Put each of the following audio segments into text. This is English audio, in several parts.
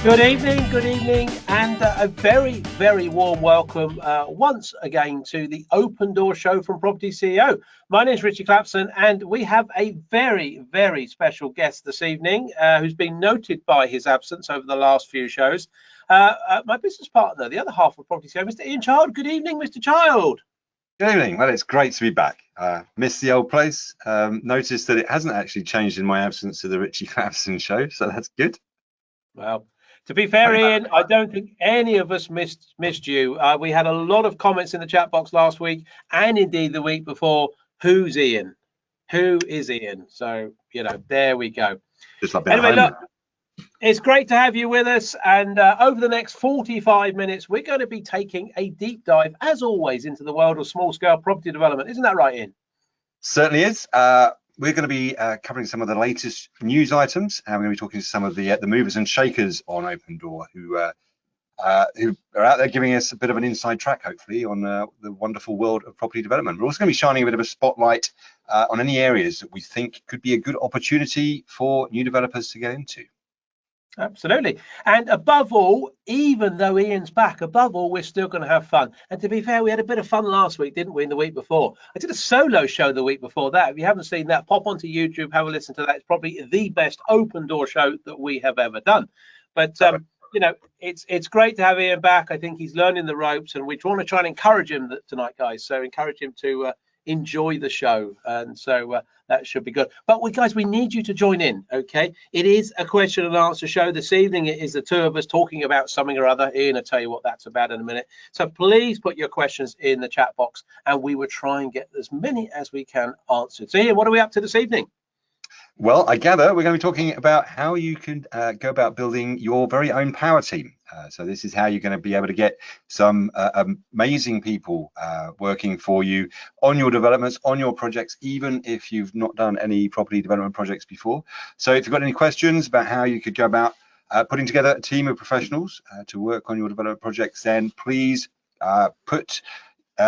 Good evening, and a very, very warm welcome once again to the Open Door Show from Property CEO. My name is Richie Clapson, and we have a very, very special guest this evening who's been noted by his absence over the last few shows. My business partner, the other half of Property CEO, Mr. Ian Child. Good evening, Mr. Child. Good evening. Well, it's great to be back. Missed the old place. Noticed that it hasn't actually changed in my absence to the Richie Clapson show, so that's good. Well, to be fair, Ian, I don't think any of us missed you. We had a lot of comments in the chat box last week, and indeed the week before. Who's Ian? Who is Ian? So, there we go. Just like anyway, look, it's great to have you with us. And over the next 45 minutes, we're going to be taking a deep dive, as always, into the world of small-scale property development. Isn't that right, Ian? Certainly is. We're going to be covering some of the latest news items, and we're going to be talking to some of the movers and shakers on Open Door who are out there giving us a bit of an inside track, hopefully, on the wonderful world of property development. We're also going to be shining a bit of a spotlight on any areas that we think could be a good opportunity for new developers to get into. Absolutely. And above all, even though Ian's back, above all, we're still going to have fun. And to be fair, we had a bit of fun last week, didn't we, in the week before? I did a solo show the week before that. If you haven't seen that, pop onto YouTube, have a listen to that. It's probably the best Open Door show that we have ever done. But, it's great to have Ian back. I think he's learning the ropes, and we want to try and encourage him tonight, guys. So encourage him to enjoy the show, and so that should be good. But guys, we need you to join in. Okay, it is a question and answer show this evening. It is the two of us talking about something or other. Ian, I'll tell you what that's about in a minute. So please put your questions in the chat box, and we will try and get as many as we can answered. So Ian, what are we up to this evening? Well, I gather we're going to be talking about how you can go about building your very own power team. So this is how you're going to be able to get some amazing people working for you on your developments, on your projects, even if you've not done any property development projects before. So if you've got any questions about how you could go about putting together a team of professionals to work on your development projects, then please put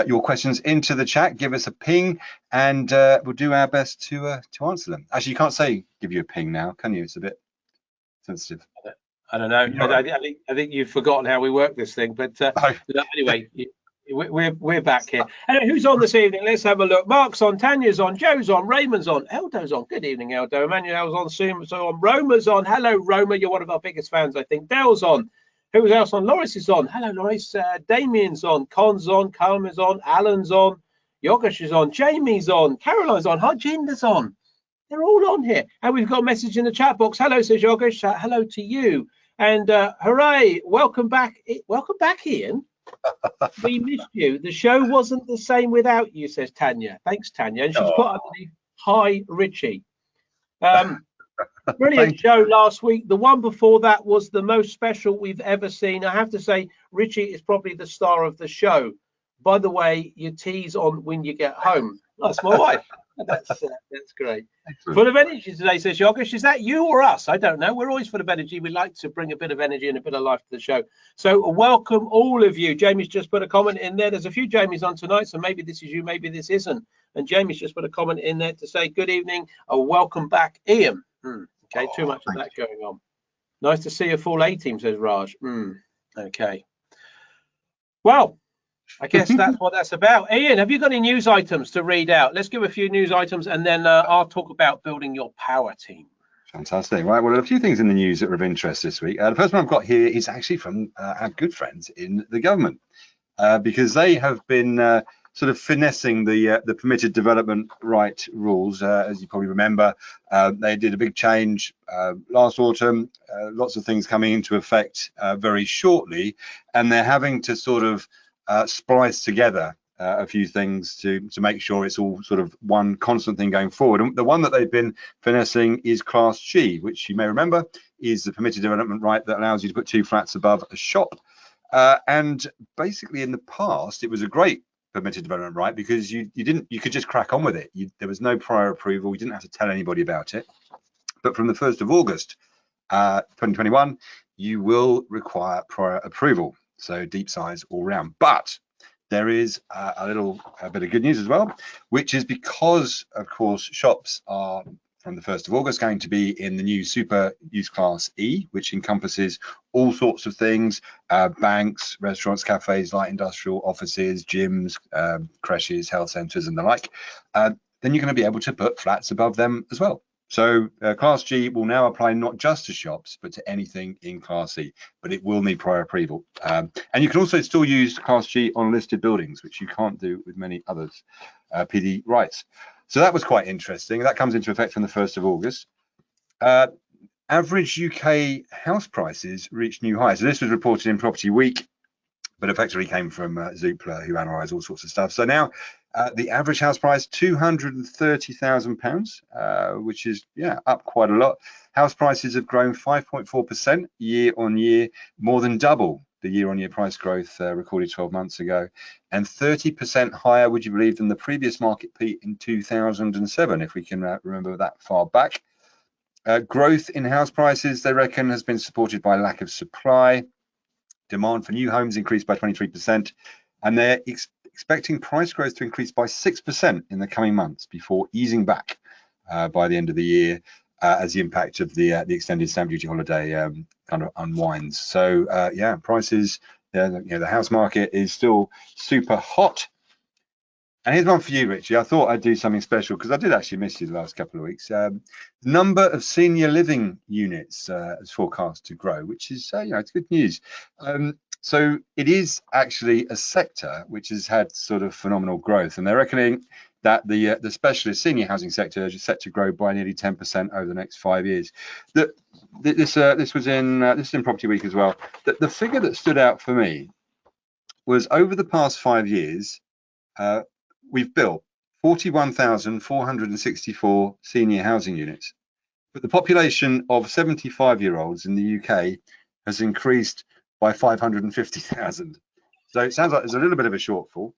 your questions into the chat, give us a ping, and we'll do our best to answer them. Actually, you can't say give you a ping now, can you? It's a bit sensitive. I don't know. I think you've forgotten how we work this thing, but anyway, we're back here. Anyway, who's on this evening? Let's have a look. Mark's on, Tanya's on, Joe's on, Raymond's on, Eldo's on. Good evening, Eldo. Emmanuel's on, Suma's on, Roma's on. Hello, Roma. You're one of our biggest fans, I think. Dell's on. Who's else on? Loris is on. Hello, Loris. Damien's on. Con's on. Carmen's on. Alan's on. Yogesh is on. Jamie's on. Caroline's on. Harjinder's on. They're all on here. And we've got a message in the chat box. Hello, says Yogesh. Hello to you. And hooray. Welcome back. Welcome back, Ian. We missed you. The show wasn't the same without you, says Tanya. Thanks, Tanya. And she's put underneath, hi, Richie. Brilliant show last week. The one before that was the most special we've ever seen. I have to say, Richie is probably the star of the show. By the way, you tease on when you get home. That's my wife. That's great. Excellent. Full of energy today, says Yogesh. Is that you or us? I don't know. We're always full of energy. We like to bring a bit of energy and a bit of life to the show. So welcome all of you. Jamie's just put a comment in there. There's a few Jamies on tonight, so maybe this is you, maybe this isn't. And Jamie's just put a comment in there to say good evening. Welcome back, Ian. Okay, too much of that going on. Nice to see a full A team, says Raj. Okay. Well, I guess that's what that's about. Ian, have you got any news items to read out? Let's give a few news items, and then I'll talk about building your power team. Fantastic. Right. Well, a few things in the news that are of interest this week. The first one I've got here is actually from our good friends in the government, because they have been sort of finessing the permitted development right rules. As you probably remember, they did a big change last autumn, lots of things coming into effect very shortly, and they're having to sort of splice together a few things to make sure it's all sort of one constant thing going forward. And the one that they've been finessing is Class G, which you may remember is the permitted development right that allows you to put 2 flats above a shop. And basically in the past, it was a great permitted development right because you could just crack on with it. There was no prior approval. You didn't have to tell anybody about it. But from the 1st of August 2021, you will require prior approval. So deep size all round. But there is a bit of good news as well, which is because, of course, shops are from the 1st of August going to be in the new super use class E, which encompasses all sorts of things, banks, restaurants, cafes, light industrial, offices, gyms, creches, health centres and the like. Then you're going to be able to put flats above them as well. So Class G will now apply not just to shops, but to anything in Class E, but it will need prior approval. And you can also still use Class G on listed buildings, which you can't do with many others, PD rights. So that was quite interesting. That comes into effect from the 1st of August. Average UK house prices reached new highs. So this was reported in Property Week, but effectively came from Zoopla, who analyse all sorts of stuff. So now the average house price, £230,000, which is, up quite a lot. House prices have grown 5.4% year on year, more than double the year-on-year price growth recorded 12 months ago, and 30% higher, would you believe, than the previous market peak in 2007, if we can remember that far back. Growth in house prices, they reckon, has been supported by lack of supply. Demand for new homes increased by 23%, and they're expecting price growth to increase by 6% in the coming months before easing back by the end of the year as the impact of the extended stamp duty holiday kind of unwinds. So prices, the house market is still super hot. And here's one for you, Richie. I thought I'd do something special because I did actually miss you the last couple of weeks. The number of senior living units is forecast to grow, which is, it's good news. So it is actually a sector which has had sort of phenomenal growth, and they're reckoning that the specialist senior housing sector is set to grow by nearly 10% over the next 5 years. This was in Property Week as well. The figure that stood out for me was over the past 5 years. We've built 41,464 senior housing units, but the population of 75-year-olds in the UK has increased by 550,000. So it sounds like there's a little bit of a shortfall.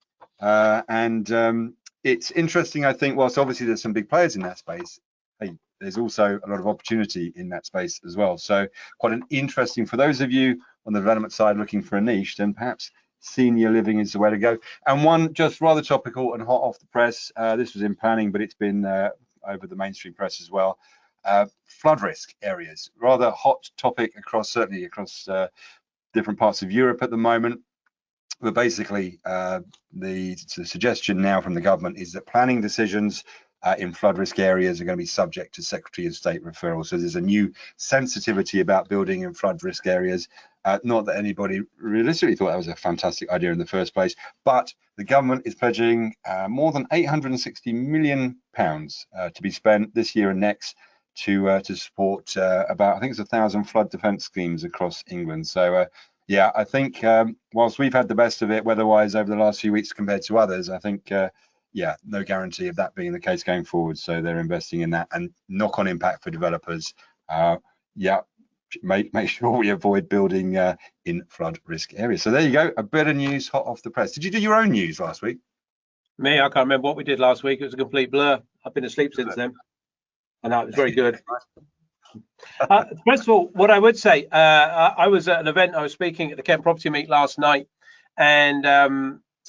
It's interesting, I think, whilst obviously there's some big players in that space, there's also a lot of opportunity in that space as well. So quite an interesting, for those of you on the development side looking for a niche, then perhaps senior living is the way to go. And one just rather topical and hot off the press, this was in planning, but it's been over the mainstream press as well. Flood risk areas, rather hot topic certainly across different parts of Europe at the moment. But basically, the suggestion now from the government is that planning decisions in flood risk areas are going to be subject to Secretary of State referral. So there's a new sensitivity about building in flood risk areas. Not that anybody realistically thought that was a fantastic idea in the first place, but the government is pledging more than £860 million to be spent this year and next to support about, I think it's 1,000 flood defence schemes across England. So I think whilst we've had the best of it weather-wise over the last few weeks compared to others, I think no guarantee of that being the case going forward. So they're investing in that, and knock-on impact for developers. Make sure we avoid building in flood risk areas. So there you go, a bit of news hot off the press. Did you do your own news last week? Me, I can't remember what we did last week. It was a complete blur. I've been asleep since then. I know, it was very good. First of all, what I would say, I was at an event. I was speaking at the Kent Property Meet last night, and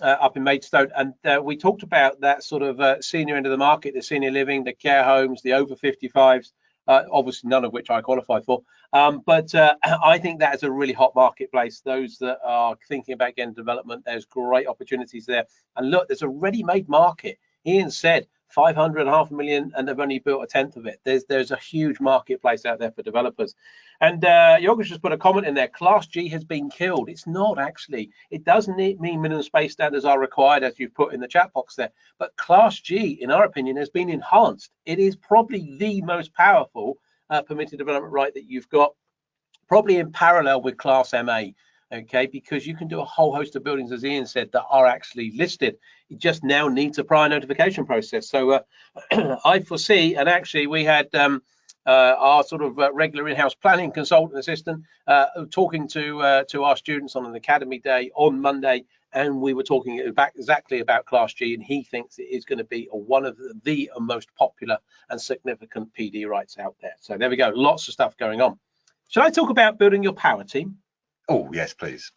up in Maidstone, and we talked about that sort of senior end of the market, the senior living, the care homes, the over 55s. Obviously, none of which I qualify for, but I think that is a really hot marketplace. Those that are thinking about getting development, there's great opportunities there. And look, there's a ready-made market. Ian said 500,500,000, and they've only built a tenth of it. There's a huge marketplace out there for developers. And Yogesh just put a comment in there. Class G has been killed. It's not actually. It doesn't mean minimum space standards are required, as you've put in the chat box there. But Class G, in our opinion, has been enhanced. It is probably the most powerful permitted development right that you've got, probably in parallel with Class MA. Okay, because you can do a whole host of buildings, as Ian said, that are actually listed. It just now needs a prior notification process. So I foresee, and actually we had our sort of regular in-house planning consultant assistant talking to our students on an academy day on Monday, and we were talking exactly about Class G, and he thinks it is going to be one of the most popular and significant PD rights out there. So there we go, lots of stuff going on. Shall I talk about building your power team? Oh, yes, please.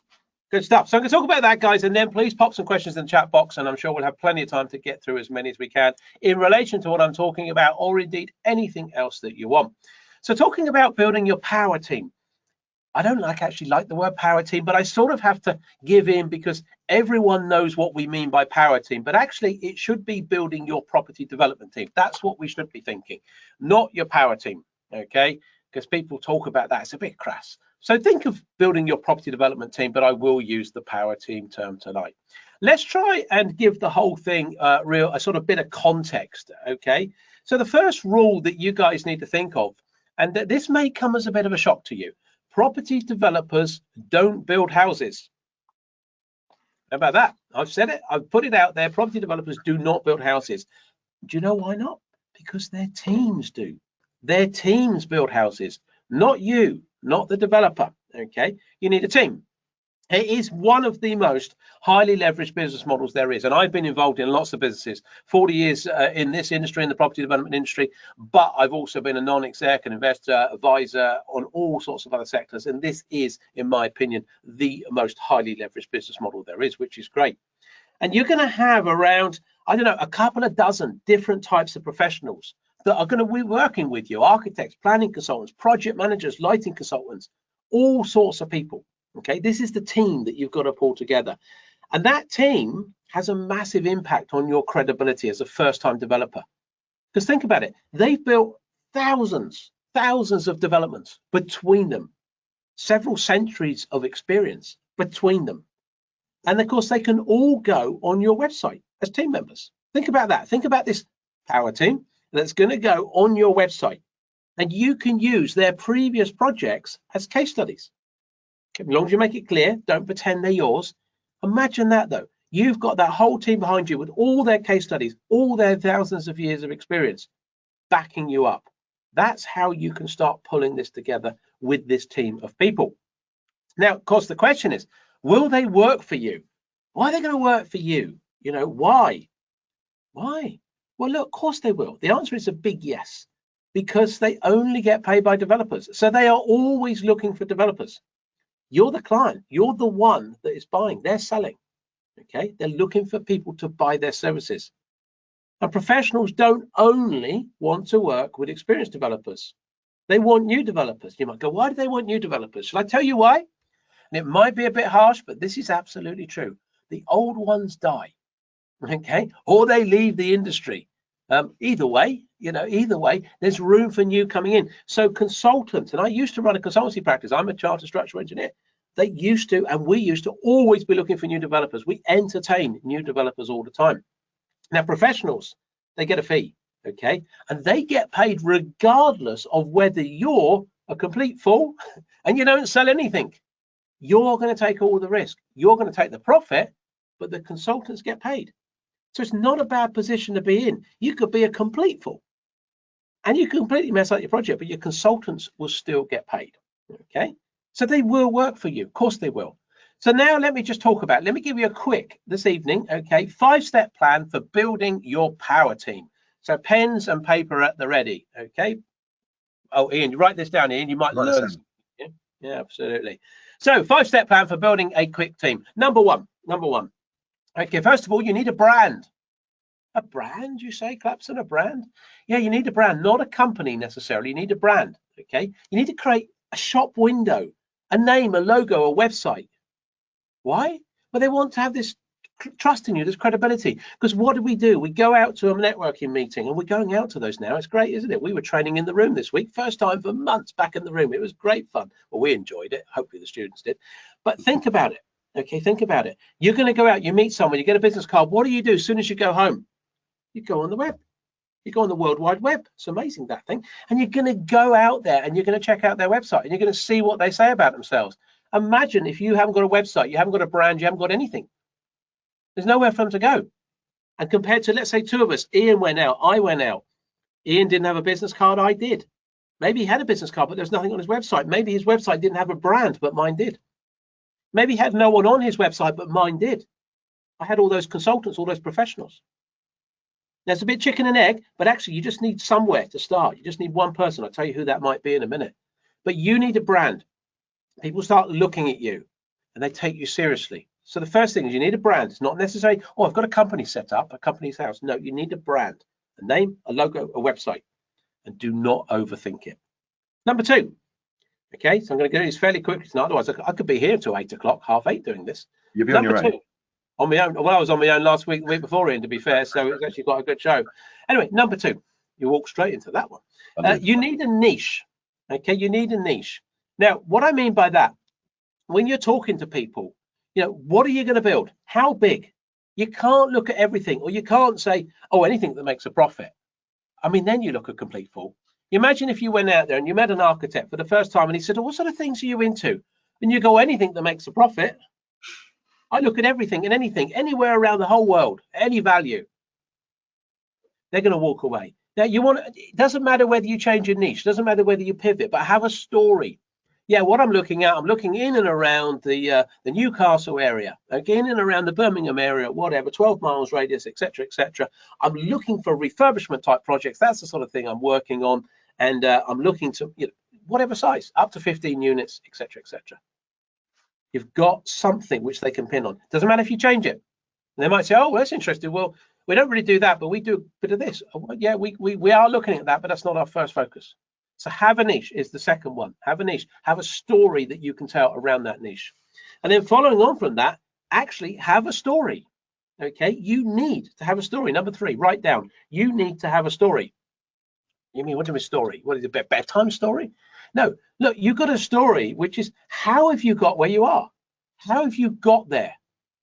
Good stuff. So I'm going to talk about that, guys, and then please pop some questions in the chat box, and I'm sure we'll have plenty of time to get through as many as we can in relation to what I'm talking about, or indeed anything else that you want. So talking about building your power team. I don't actually like the word power team, but I sort of have to give in because everyone knows what we mean by power team, but actually it should be building your property development team. That's what we should be thinking, not your power team, okay? Because people talk about that, it's a bit crass. So think of building your property development team, but I will use the power team term tonight. Let's try and give the whole thing a sort of bit of context, okay? So the first rule that you guys need to think of, and this may come as a bit of a shock to you, property developers don't build houses. How about that? I've said it, I've put it out there, property developers do not build houses. Do you know why not? Because their teams do. Their teams build houses, not you, not the developer, okay? You need a team. It is one of the most highly leveraged business models there is, and I've been involved in lots of businesses, 40 years in this industry, in the property development industry, but I've also been a non-exec, an investor, advisor on all sorts of other sectors, and this is, in my opinion, the most highly leveraged business model there is, which is great. And you're going to have around, I don't know, a couple of dozen different types of professionals that are going to be working with you, architects, planning consultants, project managers, lighting consultants, all sorts of people. Okay, this is the team that you've got to pull together. And that team has a massive impact on your credibility as a first-time developer. Because think about it, they've built thousands of developments between them, several centuries of experience between them. And of course, they can all go on your website as team members. Think about that. Think about this power team that's going to go on your website, and you can use their previous projects as case studies. As long as you make it clear, don't pretend they're yours. Imagine that though. You've got that whole team behind you with all their case studies, all their thousands of years of experience backing you up. That's how you can start pulling this together with this team of people. Now, of course, the question is, will they work for you? Why are they going to work for you? You know, why? Why? Well, look, of course they will. The answer is a big yes, because they only get paid by developers. So they are always looking for developers. You're the client. You're the one that is buying. They're selling. Okay, they're looking for people to buy their services. And professionals don't only want to work with experienced developers. They want new developers. You might go, why do they want new developers? Shall I tell you why? And it might be a bit harsh, but this is absolutely true. The old ones die, okay, or they leave the industry. Either way, you know, there's room for new coming in. So consultants, and I used to run a consultancy practice. I'm a chartered structural engineer. They used to, and we used to always be looking for new developers. We entertain new developers all the time. Now, professionals, they get a fee, okay, and they get paid regardless of whether you're a complete fool and you don't sell anything. You're going to take all the risk. You're going to take the profit, but the consultants get paid. So it's not a bad position to be in. You could be a complete fool and you can completely mess up your project, but your consultants will still get paid. Okay, so they will work for you. Of course they will. So now let me just talk about, let me give you a quick this evening, okay, 5-step plan for building your power team. So pens and paper at the ready, okay. Oh, Ian, you write this down, Ian, you might learn. Yeah, absolutely. So 5-step plan for building a quick team. Number one. Okay, first of all, you need a brand. A brand, you say, Clapson, a brand? Yeah, you need a brand, not a company necessarily. You need a brand, okay? You need to create a shop window, a name, a logo, a website. Why? Well, they want to have this trust in you, this credibility. Because what do? We go out to a networking meeting, and we're going out to those now. It's great, isn't it? We were training in the room this week, first time for months back in the room. It was great fun. Well, we enjoyed it. Hopefully the students did. But think about it. Okay, think about it. You're going to go out, you meet someone, you get a business card. What do you do as soon as you go home? You go on the web. You go on the World Wide Web. It's amazing, that thing. And you're going to go out there and you're going to check out their website and you're going to see what they say about themselves. Imagine if you haven't got a website, you haven't got a brand, you haven't got anything. There's nowhere for them to go. And compared to, let's say, two of us, Ian went out, I went out. Ian didn't have a business card, I did. Maybe he had a business card, but there's nothing on his website. Maybe his website didn't have a brand, but mine did. Maybe he had no one on his website, but mine did. I had all those consultants, all those professionals. There's a bit chicken and egg, but actually you just need somewhere to start. You just need one person. I'll tell you who that might be in a minute. But you need a brand. People start looking at you and they take you seriously. So the first thing is you need a brand. It's not necessary, oh, I've got a company set up, a company's house. No, you need a brand, a name, a logo, a website, and do not overthink it. Number 2, okay, so I'm going to do this fairly quickly tonight, otherwise I could be here until 8 o'clock, half 8 doing this. You'll be on your own. On my own. Well, I was on my own last week, the week before, Ian, to be fair, so it's actually quite a good show. Anyway, number 2, you walk straight into that one. You need a niche, okay, you need a niche. Now, what I mean by that, when you're talking to people, you know, what are you going to build? How big? You can't look at everything, or you can't say, oh, anything that makes a profit. I mean, then you look a complete fool. Imagine if you went out there and you met an architect for the first time and he said, oh, what sort of things are you into? And you go, anything that makes a profit. I look at everything and anything, anywhere around the whole world, any value. They're going to walk away. Now, it doesn't matter whether you change your niche, doesn't matter whether you pivot, but have a story. Yeah, what I'm looking at, I'm looking in and around the Newcastle area, again, in and around the Birmingham area, whatever, 12 miles radius, etc., etc. I'm looking for refurbishment type projects. That's the sort of thing I'm working on, and I'm looking to, you know, whatever size, up to 15 units, etc., etc. You've got something which they can pin on. Doesn't matter if you change it. And they might say, oh, well, that's interesting. Well, we don't really do that, but we do a bit of this. Yeah, we are looking at that, but that's not our first focus. So have a niche is the second one. Have a niche. Have a story that you can tell around that niche. And then following on from that, actually have a story. Okay, you need to have a story. Number 3, write down. You need to have a story. You mean, what do you mean story? What is it, a bedtime story? No, look, you've got a story, which is, how have you got where you are? How have you got there?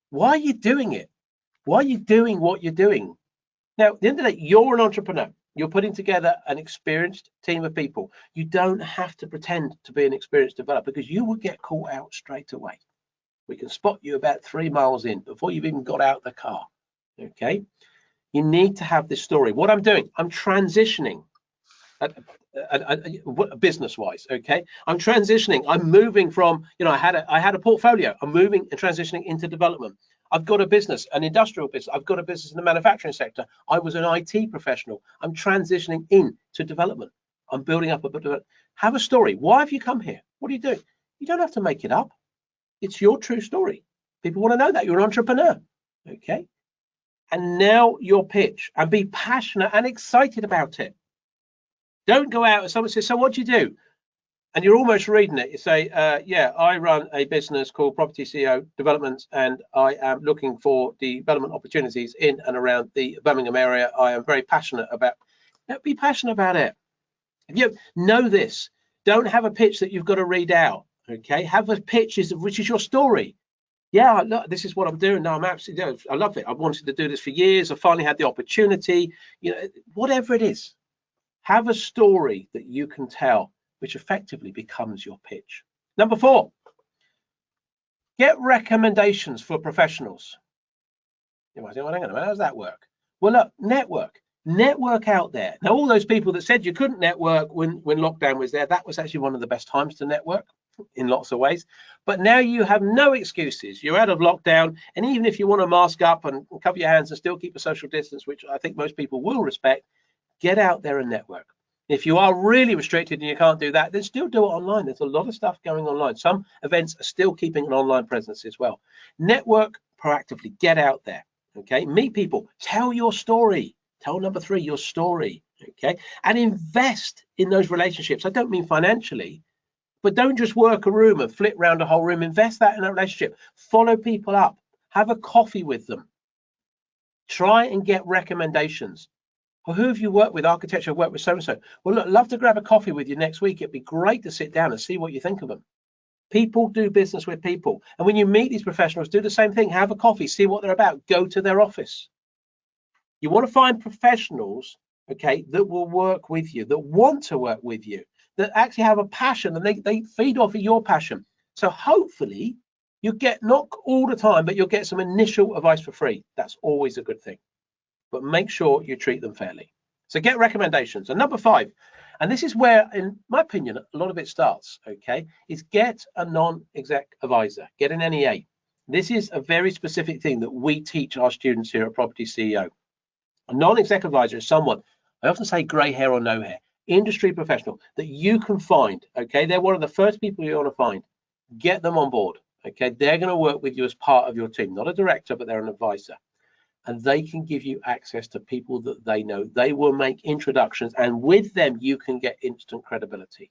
Why are you doing it? Why are you doing what you're doing? Now, at the end of the day, you're an entrepreneur. You're putting together an experienced team of people. You don't have to pretend to be an experienced developer, because you will get caught out straight away. We can spot you about 3 miles in before you've even got out the car. Okay, you need to have this story. What I'm doing, I'm transitioning business-wise. Okay, I'm transitioning. I'm moving from, you know, I had a portfolio. I'm moving and transitioning into development. I've got a business, an industrial business. I've got a business in the manufacturing sector. I was an IT professional. I'm transitioning into development. I'm building up a bit of it. Have a story. Why have you come here? What are you doing? You don't have to make it up. It's your true story. People want to know that you're an entrepreneur. Okay. And now your pitch, and be passionate and excited about it. Don't go out and someone says, so what do you do? And you're almost reading it. You say, yeah, I run a business called propertyCEO Developments, and I am looking for development opportunities in and around the Birmingham area. I am very passionate about it. Be passionate about it. If you know this, don't have a pitch that you've got to read out. Okay, have a pitch which is your story. Yeah, look, this is what I'm doing now. I'm absolutely, I love it. I've wanted to do this for years. I finally had the opportunity. You know, whatever it is, have a story that you can tell, which effectively becomes your pitch. Number 4, get recommendations for professionals. You might say, well, hang on a minute, how does that work? Well, look, network out there. Now, all those people that said you couldn't network when lockdown was there, that was actually one of the best times to network in lots of ways. But now you have no excuses. You're out of lockdown, and even if you want to mask up and cover your hands and still keep a social distance, which I think most people will respect, get out there and network. If you are really restricted and you can't do that, then still do it online. There's a lot of stuff going online. Some events are still keeping an online presence as well. Network proactively, get out there, okay? Meet people, tell your story. Tell number 3, your story, okay? And invest in those relationships. I don't mean financially, but don't just work a room and flip around a whole room. Invest that in a relationship. Follow people up. Have a coffee with them. Try and get recommendations. Well, who have you worked with? Architecture, I've worked with so-and-so. Well, look, love to grab a coffee with you next week. It'd be great to sit down and see what you think of them. People do business with people. And when you meet these professionals, do the same thing. Have a coffee, see what they're about. Go to their office. You want to find professionals, okay, that will work with you, that want to work with you, that actually have a passion, and they feed off of your passion. So hopefully you get, not all the time, but you'll get some initial advice for free. That's always a good thing. But make sure you treat them fairly. So get recommendations. And number 5, and this is where, in my opinion, a lot of it starts, okay, is get a non-exec advisor, get an NEA. This is a very specific thing that we teach our students here at propertyCEO. A non-exec advisor is someone, I often say grey hair or no hair, industry professional that you can find, okay? They're one of the first people you want to find. Get them on board, Okay, they're going to work with you as part of your team, not a director, but they're an advisor. And they can give you access to people that they know. They will make introductions, and with them, you can get instant credibility.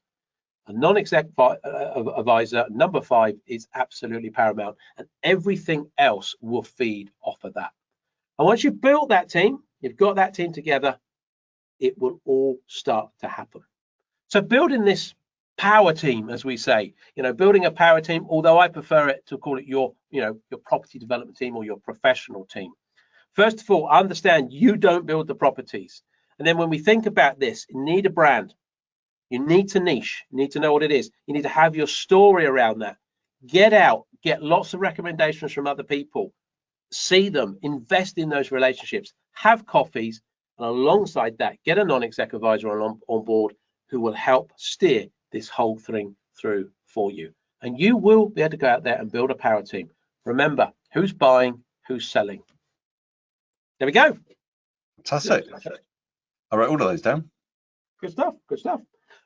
A non-exec advisor, number 5, is absolutely paramount, and everything else will feed off of that. And once you've built that team, you've got that team together, it will all start to happen. So building this power team, as we say, building a power team, although I prefer it to call it your property development team or your professional team. First of all, understand you don't build the properties. And then when we think about this, you need a brand. You need to niche. You need to know what it is. You need to have your story around that. Get out, get lots of recommendations from other people. See them, invest in those relationships, have coffees, and alongside that, get a non-exec advisor on board who will help steer this whole thing through for you. And you will be able to go out there and build a power team. Remember, who's buying, who's selling. There we go. Fantastic. I wrote all of those down. Good stuff. Good stuff.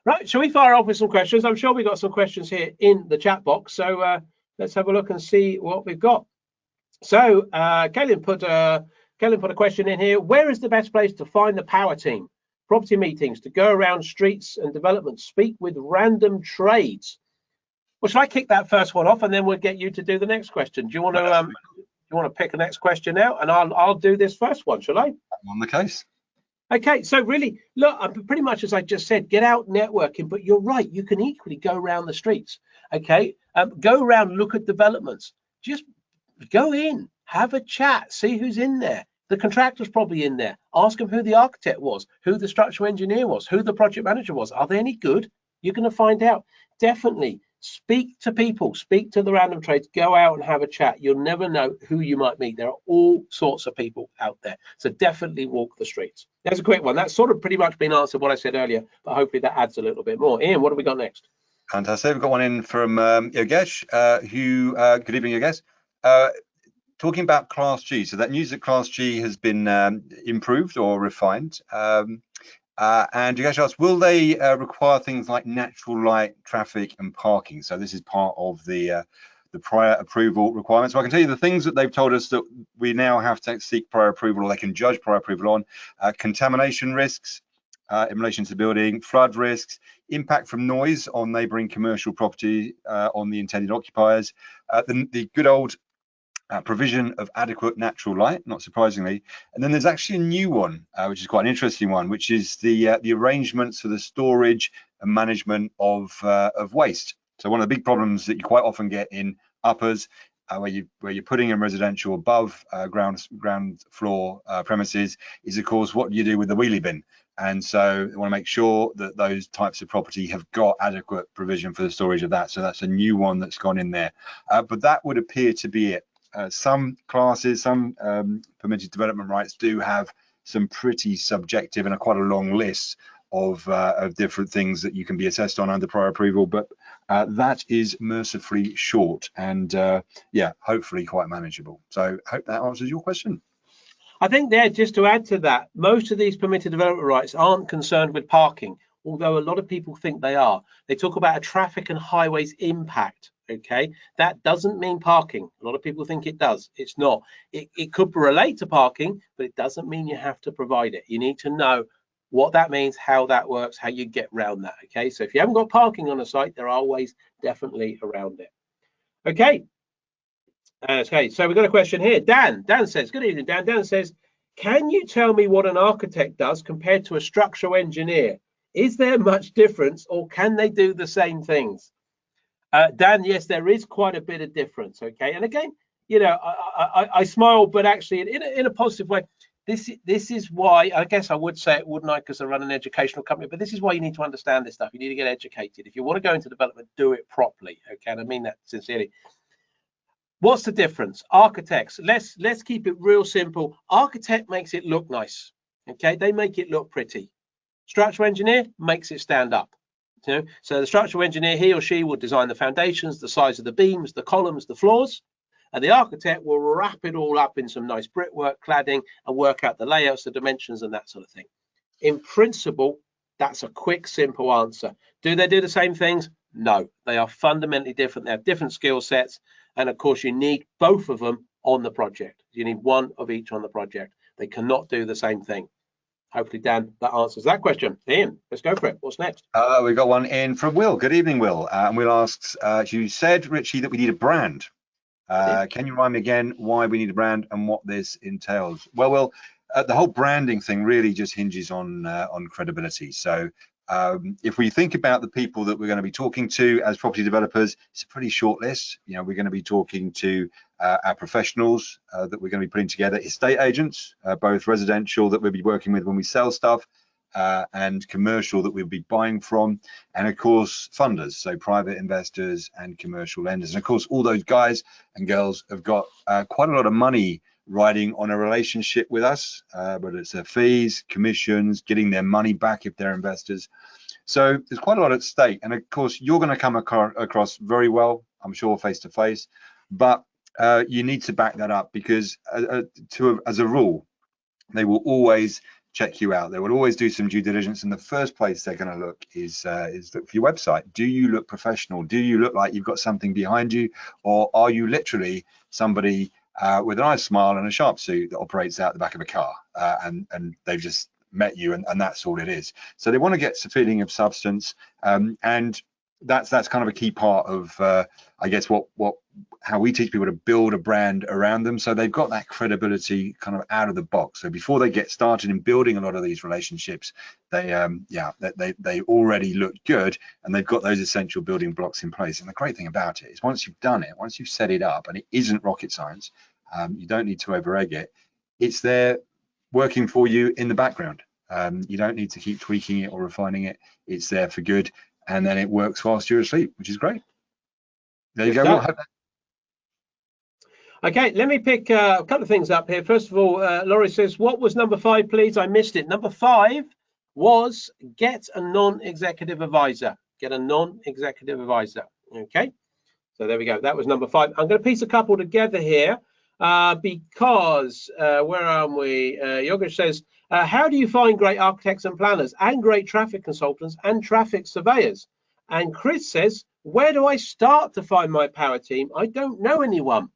Right, shall we fire off with some questions? I'm sure we've got some questions here in the chat box. So let's have a look and see what we've got. So Kellen put a question in here. Where is the best place to find the power team? Property meetings, to go around streets and developments, speak with random trades. Well, shall I kick that first one off, and then we'll get you to do the next question? Do you want to pick the next question now, and I'll do this first one, shall I? I'm on the case. Okay, so really, look, pretty much as I just said, get out networking, but you're right, you can equally go around the streets. Okay, go around, look at developments, just go in, have a chat, see who's in there. The contractor's probably in there. Ask them who the architect was, who the structural engineer was, who the project manager was. Are they any good? You're going to find out. Definitely speak to people, speak to the random trades, go out and have a chat. You'll never know who you might meet. There are all sorts of people out there. So definitely walk the streets. There's a quick one. That's sort of pretty much been answered what I said earlier, but hopefully that adds a little bit more. Ian, what have we got next? Fantastic. We've got one in from Yogesh, good evening, Yogesh. Talking about Class G, so that news that Class G has been improved or refined. And Yogesh asks, will they require things like natural light, traffic and parking? So this is part of the prior approval requirements. So I can tell you the things that they've told us that we now have to seek prior approval, or they can judge prior approval on: contamination risks in relation to the building, flood risks, impact from noise on neighbouring commercial property on the intended occupiers, the good old provision of adequate natural light, not surprisingly. And then there's actually a new one, which is quite an interesting one, which is the arrangements for the storage and management of waste. So one of the big problems that you quite often get in uppers, where you're putting in residential above ground floor premises, is of course what you do with the wheelie bin. And so we want to make sure that those types of property have got adequate provision for the storage of that. So that's a new one that's gone in there. But that would appear to be it. Some classes, some permitted development rights do have some pretty subjective and quite a long list of different things that you can be assessed on under prior approval, but that is mercifully short and yeah, hopefully quite manageable. So I hope that answers your question. I think there, just to add to that, most of these permitted development rights aren't concerned with parking, although a lot of people think they are. They talk about a traffic and highways impact. Okay, that doesn't mean parking. A lot of people think it does. It's not. It could relate to parking, but it doesn't mean you have to provide it. You need to know what that means, how that works, how you get around that. Okay, so if you haven't got parking on a site, there are ways definitely around it. Okay. Okay, so we've got a question here. Dan says, good evening, Dan. Dan says, can you tell me what an architect does compared to a structural engineer? Is there much difference, or can they do the same things? Dan, yes, there is quite a bit of difference. Okay, and again, you know, I smile, but actually in a positive way. This is why, I guess I would say it, wouldn't I, because I run an educational company, but this is why you need to understand this stuff. You need to get educated. If you want to go into development, do it properly. Okay, and I mean that sincerely. What's the difference? Architects, let's keep it real simple. Architect makes it look nice. Okay, they make it look pretty. Structural engineer makes it stand up. You know, so the structural engineer, he or she will design the foundations, the size of the beams, the columns, the floors, and the architect will wrap it all up in some nice brickwork, cladding, and work out the layouts, the dimensions, and that sort of thing. In principle, that's a quick, simple answer. Do they do the same things? No, they are fundamentally different. They have different skill sets. And of course, you need both of them on the project. You need one of each on the project. They cannot do the same thing. Hopefully, Dan, that answers that question. Ian, let's go for it. What's next? We've got one in from Will. Good evening, Will. And Will asks, you said, Richie, that we need a brand. Can you remind me again why we need a brand and what this entails? Well, Will, the whole branding thing really just hinges on credibility. So if we think about the people that we're going to be talking to as property developers, it's a pretty short list. You know, we're going to be talking to our professionals that we're going to be putting together, estate agents, both residential that we'll be working with when we sell stuff, and commercial that we'll be buying from, and of course funders, so private investors and commercial lenders. And of course, all those guys and girls have got quite a lot of money riding on a relationship with us, whether it's their fees, commissions, getting their money back if they're investors. So there's quite a lot at stake. And of course, you're going to come across very well, I'm sure, face to face, but you need to back that up, because as a rule, they will always check you out. They will always do some due diligence, and the first place they're going to look is look for your website. Do you look professional? Do you look like you've got something behind you, or are you literally somebody with a nice smile and a sharp suit that operates out the back of a car, and they've just met you, and that's all it is? So they want to get a feeling of substance, and that's kind of a key part of I guess how we teach people to build a brand around them, so they've got that credibility kind of out of the box. So before they get started in building a lot of these relationships, they already look good, and they've got those essential building blocks in place. And the great thing about it is, once you've done it, once you've set it up, and it isn't rocket science, you don't need to over egg it. It's there working for you in the background. You don't need to keep tweaking it or refining it. It's there for good, and then it works whilst you're asleep, which is great. There you go. Okay, let me pick a couple of things up here. First of all, Laurie says, what was number 5, please? I missed it. Number 5 was get a non-executive advisor. Get a non-executive advisor. Okay, so there we go. That was number 5. I'm going to piece a couple together here because, where are we? Yogesh says, how do you find great architects and planners and great traffic consultants and traffic surveyors? And Chris says, where do I start to find my power team? I don't know anyone.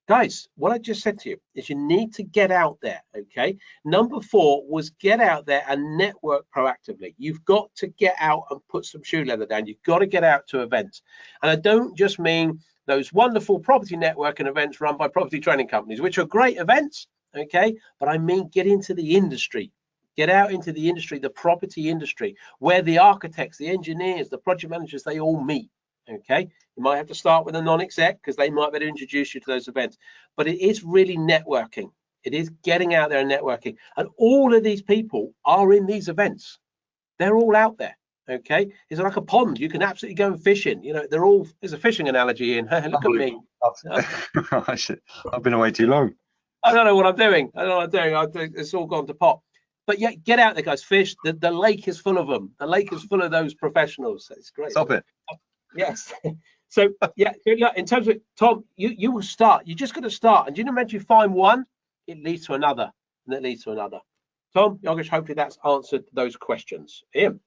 Guys, what I just said to you is you need to get out there, okay? Number 4 was get out there and network proactively. You've got to get out and put some shoe leather down. You've got to get out to events. And I don't just mean those wonderful property networking events run by property training companies, which are great events, okay? But I mean get into the industry. Get out into the industry, the property industry, where the architects, the engineers, the project managers, they all meet. Okay, you might have to start with a non-exec because they might be able to introduce you to those events, but it is really networking. It is getting out there and networking, and all of these people are in these events. They're all out there. Okay, it's like a pond. You can absolutely go and fish in. You know, they're all. There's a fishing analogy in. Look at me. I've been away too long. I don't know what I'm doing. I don't know what I'm doing. It's all gone to pot. But yeah, get out there, guys. Fish. The lake is full of them. The lake is full of those professionals. It's great. Stop it. Yes. So yeah, in terms of Tom, you will start. You just got to start, and you know, once you find one, it leads to another, and it leads to another. Tom, Yogesh, hopefully that's answered those questions. Ian.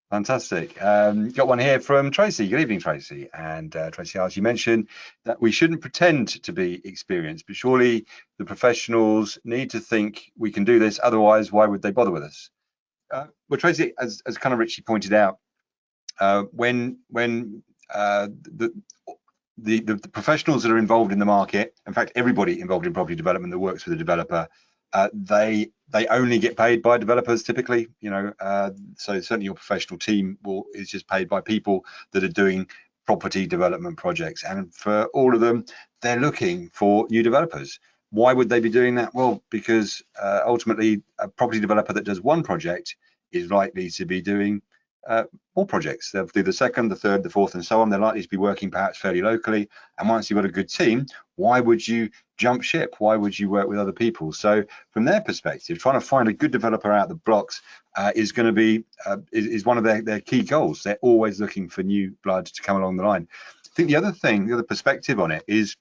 Fantastic. Got one here from Tracy. Good evening, Tracy. And Tracy asks, you mentioned that we shouldn't pretend to be experienced, but surely the professionals need to think we can do this. Otherwise, why would they bother with us? Well, Tracy, as kind of Richie pointed out, when the professionals that are involved in the market, in fact, everybody involved in property development that works with a developer, they only get paid by developers typically, you know, so certainly your professional team is just paid by people that are doing property development projects, and for all of them, they're looking for new developers. Why would they be doing that? Well, because ultimately a property developer that does one project is likely to be doing more projects. They'll do the second, the third, the fourth, and so on. They're likely to be working perhaps fairly locally. And once you've got a good team, why would you jump ship? Why would you work with other people? So from their perspective, trying to find a good developer out of the blocks is going to be is one of their key goals. They're always looking for new blood to come along the line. I think the other perspective on it is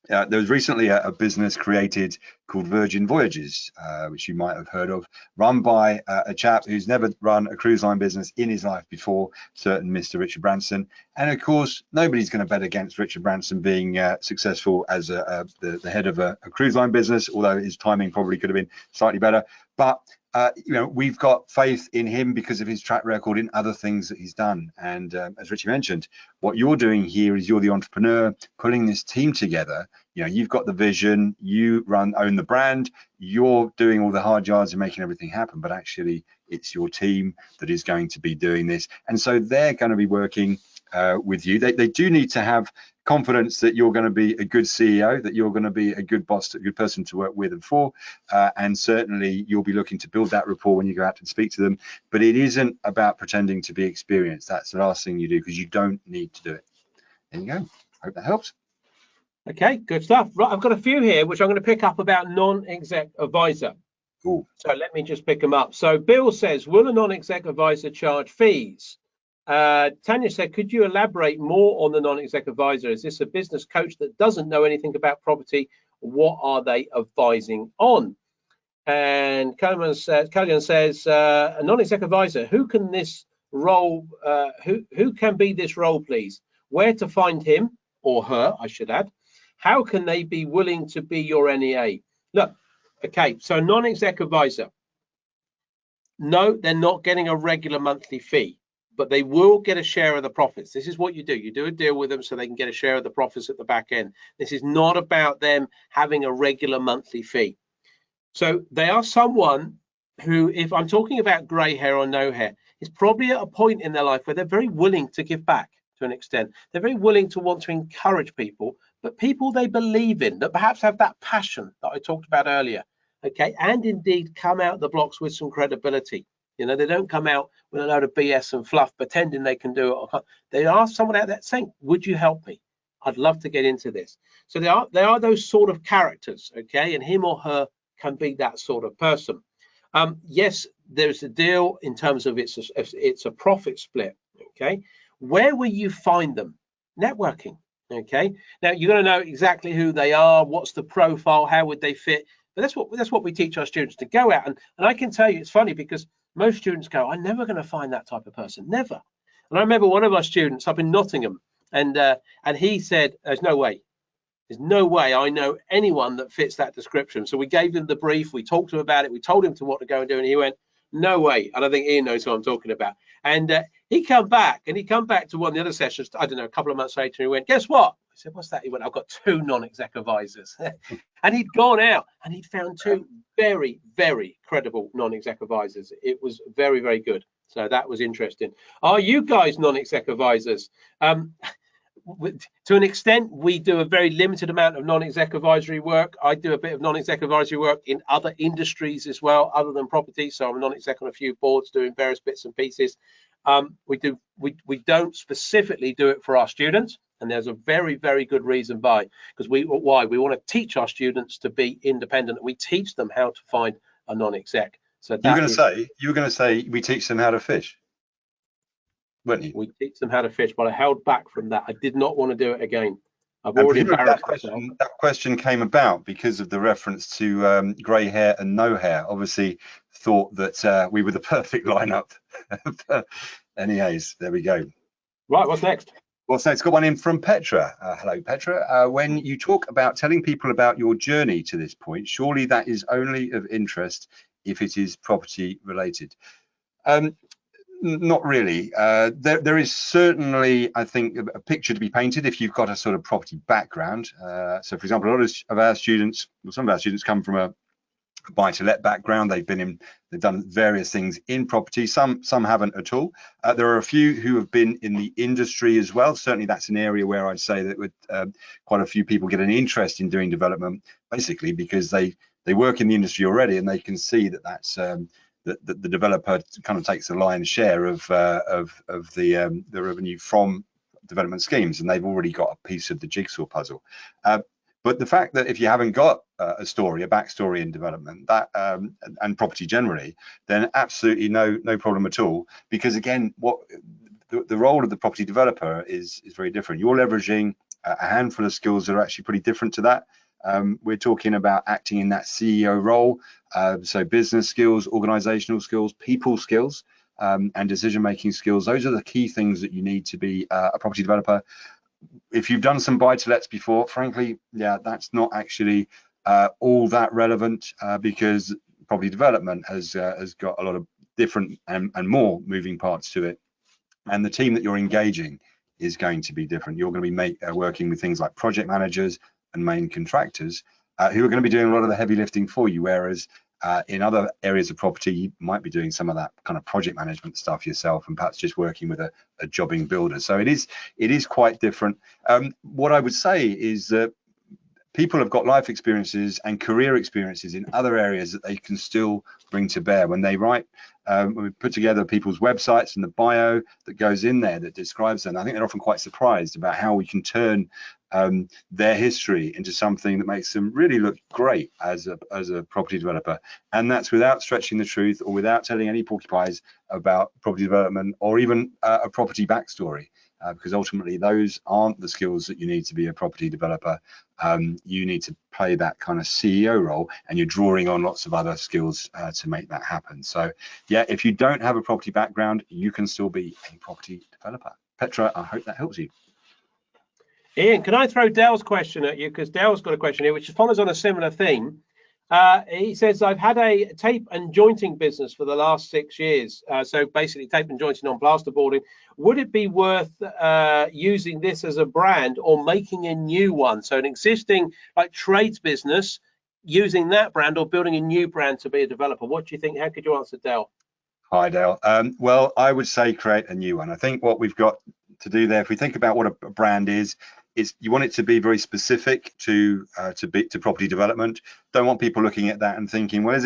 There was recently a business created called Virgin Voyages, which you might have heard of, run by a chap who's never run a cruise line business in his life before, certain Mr. Richard Branson. And of course, nobody's going to bet against Richard Branson being successful as the head of a cruise line business, although his timing probably could have been slightly better. But you know, we've got faith in him because of his track record in other things that he's done. And as Richie mentioned, what you're doing here is you're the entrepreneur pulling this team together. You know, you've got the vision, you own the brand, you're doing all the hard yards and making everything happen, but actually it's your team that is going to be doing this. And so they're going to be working with you. They do need to have confidence that you're going to be a good CEO, that you're going to be a good boss, a good person to work with and for, and certainly you'll be looking to build that rapport when you go out and speak to them. But it isn't about pretending to be experienced. That's the last thing you do, because you don't need to do it. There you go. Hope that helps. Okay, good stuff. Right, I've got a few here which I'm going to pick up about non-exec advisor. Ooh. So let me just pick them up. So Bill says, will a non-exec advisor charge fees? Tanya said, could you elaborate more on the non-exec advisor? Is this a business coach that doesn't know anything about property? What are they advising on? And Kalyan says, a non-exec advisor, who can this role, who can be this role, please? Where to find him or her, I should add. How can they be willing to be your NEA? Look, okay, so non-exec advisor. No, they're not getting a regular monthly fee, but they will get a share of the profits. This is what you do. You do a deal with them so they can get a share of the profits at the back end. This is not about them having a regular monthly fee. So they are someone who, if I'm talking about grey hair or no hair, is probably at a point in their life where they're very willing to give back to an extent. They're very willing to want to encourage people, but people they believe in, that perhaps have that passion that I talked about earlier, okay, and indeed come out the blocks with some credibility. You know, they don't come out with a load of BS and fluff pretending they can do it. They are someone out there saying, would you help me? I'd love to get into this. So they are those sort of characters, okay, and him or her can be that sort of person. Yes, there's a deal in terms of it's a profit split, okay. Where will you find them? Networking, okay. Now you're going to know exactly who they are, what's the profile, how would they fit. But that's what we teach our students, to go out and I can tell you, it's funny because most students go, I'm never going to find that type of person, never. And I remember one of our students up in Nottingham, and he said, there's no way I know anyone that fits that description. So we gave him the brief, we talked to him about it, we told him what to go and do, and he went, no way. And I think Ian knows who I'm talking about. And he come back to one of the other sessions, I don't know, a couple of months later, and he went, guess what? I said, what's that? He went, I've got 2 non-exec advisors. And he'd gone out and he'd found 2 very, very credible non-exec advisors. It was very, very good. So that was interesting. Are you guys non-exec advisors? To an extent, we do a very limited amount of non-exec advisory work. I do a bit of non-exec advisory work in other industries as well, other than property. So I'm a non-exec on a few boards doing various bits and pieces. We don't specifically do it for our students, and there's a very, very good reason why. Because we want to teach our students to be independent. We teach them how to find a non-exec. So you were going to say we teach them how to fish, weren't you? We teach them how to fish, but I held back from that. I did not want to do it again. I've already embarrassed myself. That question came about because of the reference to grey hair and no hair. Obviously, thought that we were the perfect lineup. NEAs. There we go. Right. What's next? Well, so it's got one in from Petra. Hello, Petra. When you talk about telling people about your journey to this point, surely that is only of interest if it is property related. Not really. There is certainly, I think, a picture to be painted if you've got a sort of property background. So, for example, a lot of our students, well, some of our students come from a buy-to-let background. They've done various things in property. Some haven't at all. There are a few who have been in the industry as well. Certainly, that's an area where I'd say that quite a few people get an interest in doing development, basically because they work in the industry already and they can see that that's the developer kind of takes the lion's share of the revenue from development schemes, and they've already got a piece of the jigsaw puzzle. But the fact that if you haven't got a backstory in development, that and property generally, then absolutely no problem at all. Because again, what the role of the property developer is very different. You're leveraging a handful of skills that are actually pretty different to that. We're talking about acting in that CEO role, so business skills, organizational skills, people skills, and decision-making skills. Those are the key things that you need to be a property developer. If you've done some buy-to-lets before, frankly, yeah, that's not actually all that relevant because property development has got a lot of different and more moving parts to it, and the team that you're engaging is going to be different. You're going to be working with things like project managers and main contractors who are going to be doing a lot of the heavy lifting for you, whereas in other areas of property you might be doing some of that kind of project management stuff yourself and perhaps just working with a jobbing builder. So it is quite different. What I would say is that people have got life experiences and career experiences in other areas that they can still bring to bear when they write. When we put together people's websites and the bio that goes in there that describes them, I think they're often quite surprised about how we can turn their history into something that makes them really look great as a property developer, and that's without stretching the truth or without telling any porcupines about property development or even a property backstory. Because ultimately those aren't the skills that you need to be a property developer. You need to play that kind of CEO role, and you're drawing on lots of other skills to make that happen. So yeah, if you don't have a property background, you can still be a property developer. Petra, I hope that helps you. Ian, can I throw Dale's question at you? Because Dale's got a question here which follows on a similar theme. He says, I've had a tape and jointing business for the last 6 years. So basically tape and jointing on plasterboarding. Would it be worth using this as a brand or making a new one? So an existing like trades business, using that brand or building a new brand to be a developer. What do you think? How could you answer Dale? Hi, Dale. Well, I would say create a new one. I think what we've got to do there, if we think about what a brand is you want it to be very specific to property development. Don't want people looking at that and thinking, well, is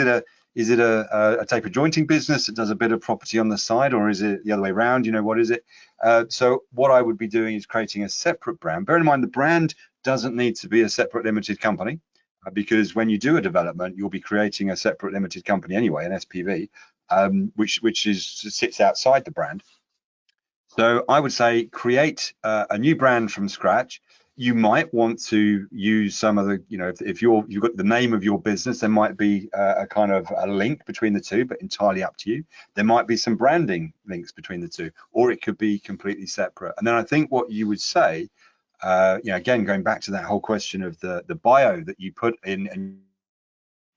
it a tape and jointing business that does a bit of property on the side, or is it the other way around? You know, what is it? So what I would be doing is creating a separate brand. Bear in mind, the brand doesn't need to be a separate limited company, because when you do a development, you'll be creating a separate limited company anyway, an SPV, which sits outside the brand. So I would say create a new brand from scratch. You might want to use some of the, if you've got the name of your business, there might be a kind of a link between the two, but entirely up to you. There might be some branding links between the two, or it could be completely separate. And then I think what you would say, again, going back to that whole question of the bio that you put in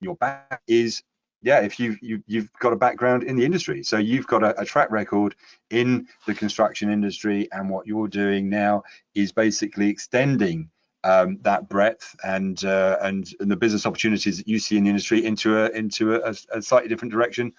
your back is, yeah, if you've got a background in the industry, so you've got a track record in the construction industry, and what you're doing now is basically extending that breadth and the business opportunities that you see in the industry into a slightly different direction,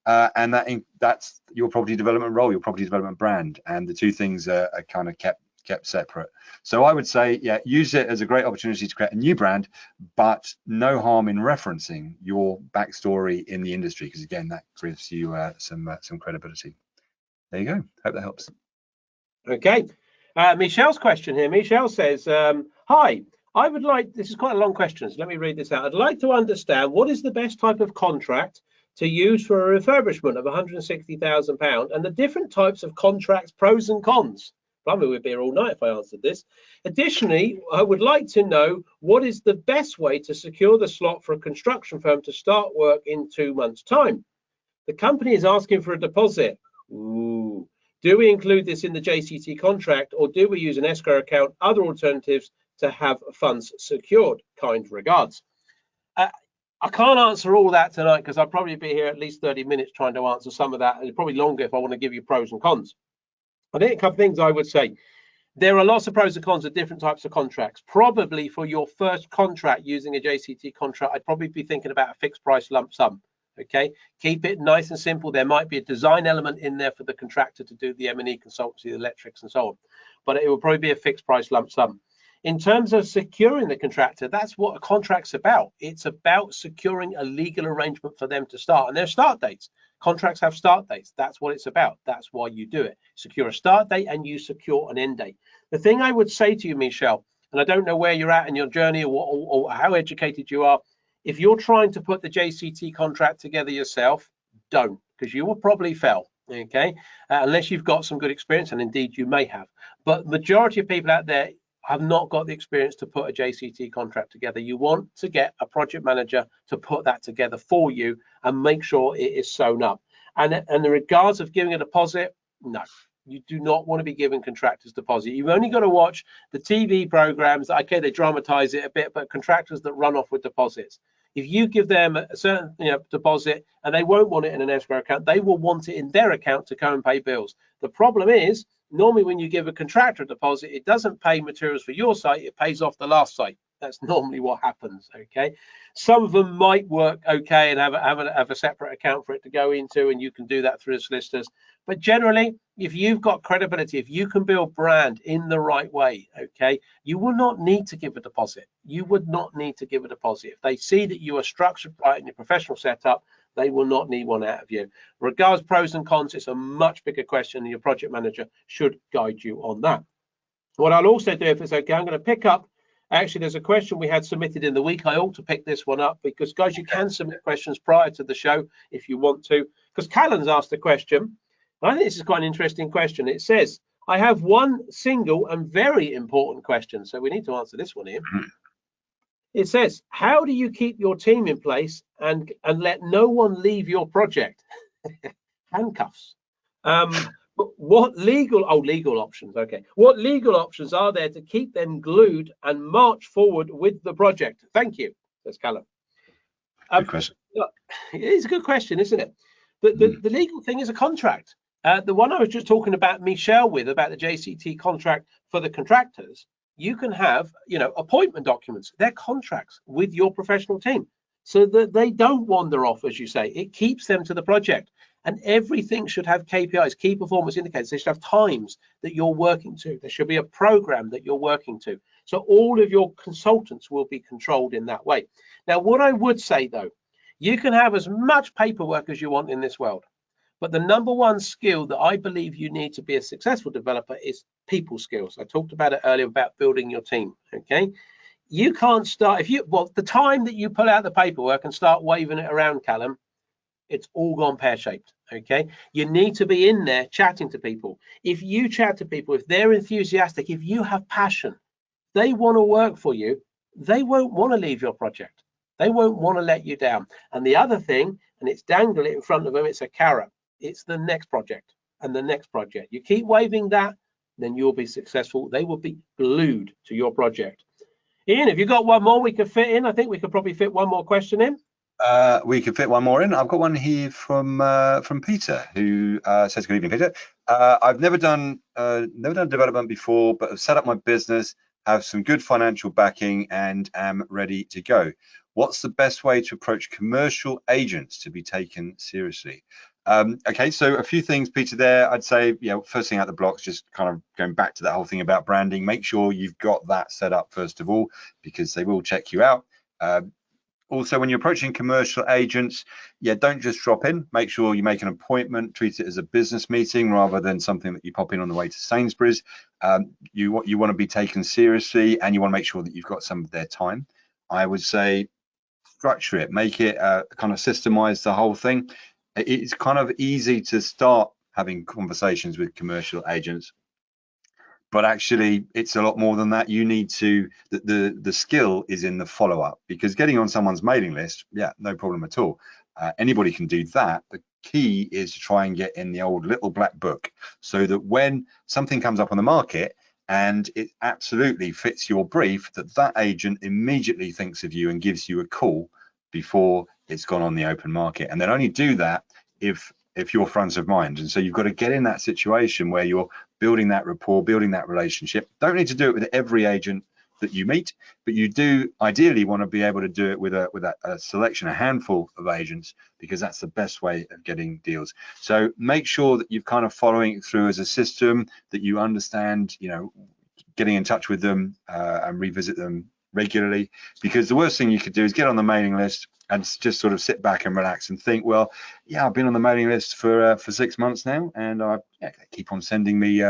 and that's your property development role, your property development brand, and the two things are kind of kept separate. So I would say, yeah, use it as a great opportunity to create a new brand, but no harm in referencing your backstory in the industry, because again, that gives you some credibility. There you go. Hope that helps. Okay. Michelle's question here. Michelle says, hi, I would like, this is quite a long question, so let me read this out. I'd like to understand what is the best type of contract to use for a refurbishment of £160,000 and the different types of contracts, pros and cons. Blimey, we'd be here all night if I answered this. Additionally, I would like to know what is the best way to secure the slot for a construction firm to start work in 2 months' time. The company is asking for a deposit. Ooh. Do we include this in the JCT contract, or do we use an escrow account, other alternatives to have funds secured? Kind regards. I can't answer all that tonight because I'll probably be here at least 30 minutes trying to answer some of that, and probably longer if I want to give you pros and cons. I think a couple of things I would say. There are lots of pros and cons of different types of contracts. Probably for your first contract using a JCT contract, I'd probably be thinking about a fixed price lump sum. Okay, keep it nice and simple. There might be a design element in there for the contractor to do the M&E consultancy, the electrics and so on, but it will probably be a fixed price lump sum. In terms of securing the contractor, that's what a contract's about. It's about securing a legal arrangement for them to start, and their start dates. Contracts have start dates. That's what it's about. That's why you do it. Secure a start date and you secure an end date. The thing I would say to you, Michelle, and I don't know where you're at in your journey or how educated you are, if you're trying to put the JCT contract together yourself, don't, because you will probably fail, okay? Unless you've got some good experience, and indeed you may have. But majority of people out there, have not got the experience to put a JCT contract together. You want to get a project manager to put that together for you and make sure it is sewn up. And in regards of giving a deposit, no, you do not want to be giving contractors deposit. You've only got to watch the TV programs. Okay, they dramatize it a bit, but contractors that run off with deposits. If you give them a certain deposit and they won't want it in an escrow account, they will want it in their account to go and pay bills. The problem is, normally when you give a contractor a deposit, it doesn't pay materials for your site, it pays off the last site. That's normally what happens. Okay, some of them might work okay and have a separate account for it to go into, and you can do that through the solicitors. But generally, if you've got credibility, if you can build brand in the right way, okay, you will not need to give a deposit. You would not need to give a deposit. If they see that you are structured right in your professional setup, they will not need one out of you. Regards pros and cons, it's a much bigger question, and your project manager should guide you on that. What I'll also do, if it's okay, I'm going to pick up. Actually, there's a question we had submitted in the week. I ought to pick this one up because, guys, you can submit questions prior to the show if you want to. Because Callan's asked a question. I think this is quite an interesting question. It says, I have one single and very important question. So we need to answer this one here. It says, how do you keep your team in place and let no one leave your project? Handcuffs. What legal options? Okay. What legal options are there to keep them glued and march forward with the project? Thank you, says Callum. Good question. It is a good question, isn't it? The legal thing is a contract. The one I was just talking about Michelle with, about the JCT contract for the contractors, you can have, appointment documents. They're contracts with your professional team so that they don't wander off, as you say. It keeps them to the project. And everything should have KPIs, key performance indicators. They should have times that you're working to. There should be a program that you're working to. So all of your consultants will be controlled in that way. Now, what I would say, though, you can have as much paperwork as you want in this world. But the number one skill that I believe you need to be a successful developer is people skills. I talked about it earlier about building your team. Okay. You can't start the time that you pull out the paperwork and start waving it around, Callum, it's all gone pear-shaped. Okay, you need to be in there chatting to people. If you chat to people, if they're enthusiastic, if you have passion, they want to work for you, they won't want to leave your project. They won't want to let you down. And the other thing, and it's dangle it in front of them, it's a carrot. It's the next project and the next project. You keep waving that, then you'll be successful. They will be glued to your project. Ian, have you got one more we could fit in? I think we could probably fit one more question in. We could fit one more in. I've got one here from Peter, who says, "Good evening, Peter. I've never done development before, but have set up my business, have some good financial backing, and am ready to go. What's the best way to approach commercial agents to be taken seriously?" Okay, so a few things, Peter, there. I'd say, first thing out the blocks, just kind of going back to that whole thing about branding. Make sure you've got that set up first of all, because they will check you out. Also, when you're approaching commercial agents, don't just drop in. Make sure you make an appointment, treat it as a business meeting rather than something that you pop in on the way to Sainsbury's. You want to be taken seriously, and you want to make sure that you've got some of their time. I would say structure it, make it kind of systemize the whole thing. It's kind of easy to start having conversations with commercial agents, but actually it's a lot more than that. You need to, the skill is in the follow-up, because getting on someone's mailing list, no problem at all. Anybody can do that. The key is to try and get in the old little black book, so that when something comes up on the market and it absolutely fits your brief, that agent immediately thinks of you and gives you a call before it's gone on the open market. And they'll only do that if you're front of mind. And so you've got to get in that situation where you're building that rapport, building that relationship. Don't need to do it with every agent that you meet, but you do ideally want to be able to do it with a selection, a handful of agents, because that's the best way of getting deals. So make sure that you're kind of following it through as a system, that you understand, getting in touch with them and revisit them regularly, because the worst thing you could do is get on the mailing list and just sort of sit back and relax and think, well, I've been on the mailing list for 6 months now, and they keep on sending me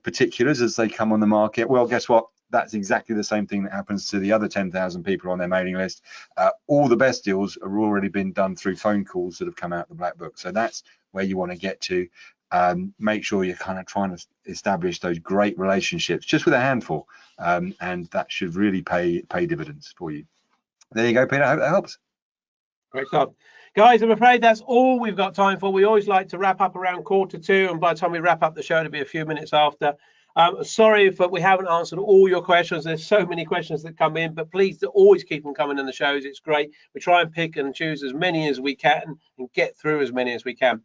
particulars as they come on the market. Well, guess what? that's exactly the same thing that happens to the other 10,000 people on their mailing list. All the best deals are already been done through phone calls that have come out the black book. So that's where you want to get to. Make sure you're kind of trying to establish those great relationships just with a handful, and that should really pay dividends for you. There you go, Peter. I hope that helps. Great stuff. Guys, I'm afraid that's all we've got time for. We always like to wrap up around 1:45, and by the time we wrap up the show, it'll be a few minutes after. Sorry if we haven't answered all your questions. There's so many questions that come in, but please always keep them coming in the shows. It's great. We try and pick and choose as many as we can and get through as many as we can.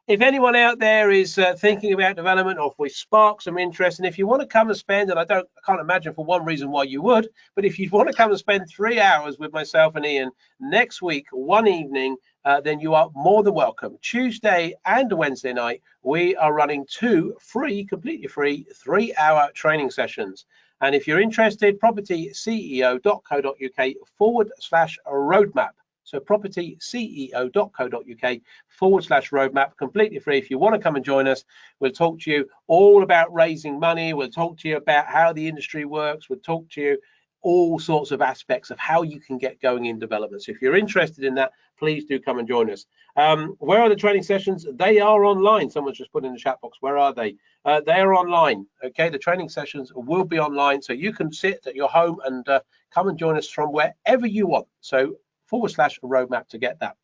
If anyone out there is thinking about development, or if we spark some interest, and if you want to come and spend, and I can't imagine for one reason why you would, but if you want to come and spend 3 hours with myself and Ian next week, one evening, then you are more than welcome. Tuesday and Wednesday night, we are running 2 free, completely free 3-hour training sessions. And if you're interested, propertyceo.co.uk/roadmap. So propertyceo.co.uk/roadmap, completely free. If you want to come and join us, we'll talk to you all about raising money. We'll talk to you about how the industry works. We'll talk to you all sorts of aspects of how you can get going in development. So if you're interested in that, please do come and join us. Where are the training sessions? They are online. Someone's just put in the chat box. Where are they? They are online. Okay, the training sessions will be online, so you can sit at your home and come and join us from wherever you want. So /roadmap to get that.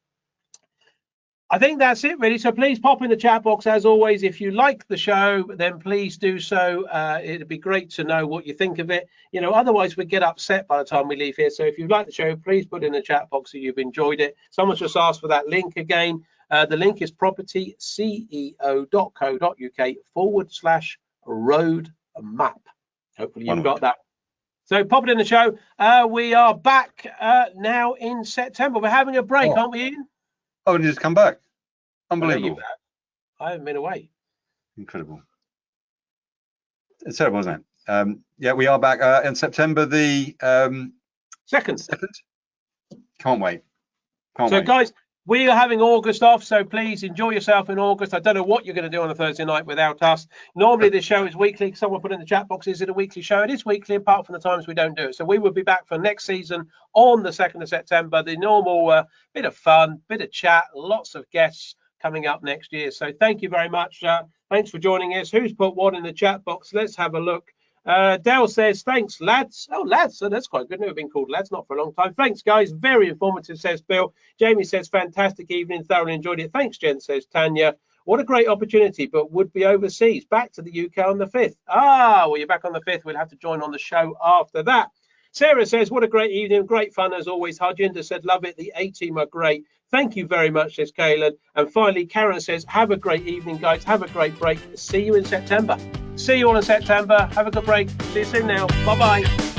I think that's it really. So please pop in the chat box as always. If you like the show, then please do so. It'd be great to know what you think of it. You know, otherwise we get upset by the time we leave here. So if you like the show, please put in the chat box that you've enjoyed it. Someone's just asked for that link again. The link is propertyceo.co.uk/roadmap. Hopefully you've got that. So pop it in the show. We are back now in September. We're having a break, aren't we, Ian? Oh, and you just come back. Unbelievable. I haven't been away. Incredible. It's terrible, isn't it? Yeah, we are back in September the 2nd. Can't wait. So, guys, we are having August off, so please enjoy yourself in August. I don't know what you're going to do on a Thursday night without us. Normally, the show is weekly. Someone put in the chat box, is it a weekly show? It is weekly, apart from the times we don't do it. So we will be back for next season on the 2nd of September. The normal bit of fun, bit of chat, lots of guests coming up next year. So thank you very much. Thanks for joining us. Who's put what in the chat box? Let's have a look. Dale says, thanks, lads. Oh, lads. So that's quite good. Never been called lads, not for a long time. Thanks, guys. Very informative, says Bill. Jamie says, fantastic evening. Thoroughly enjoyed it. Thanks, Jen, says Tanya. What a great opportunity, but would be overseas. Back to the UK on the 5th. Ah, well, you're back on the 5th. We'll have to join on the show after that. Sarah says, what a great evening. Great fun as always. Harjinder said, love it. The A-team are great. Thank you very much, says Kaelan. And finally, Karen says, have a great evening, guys. Have a great break. See you in September. See you all in September. Have a good break. See you soon now. Bye-bye.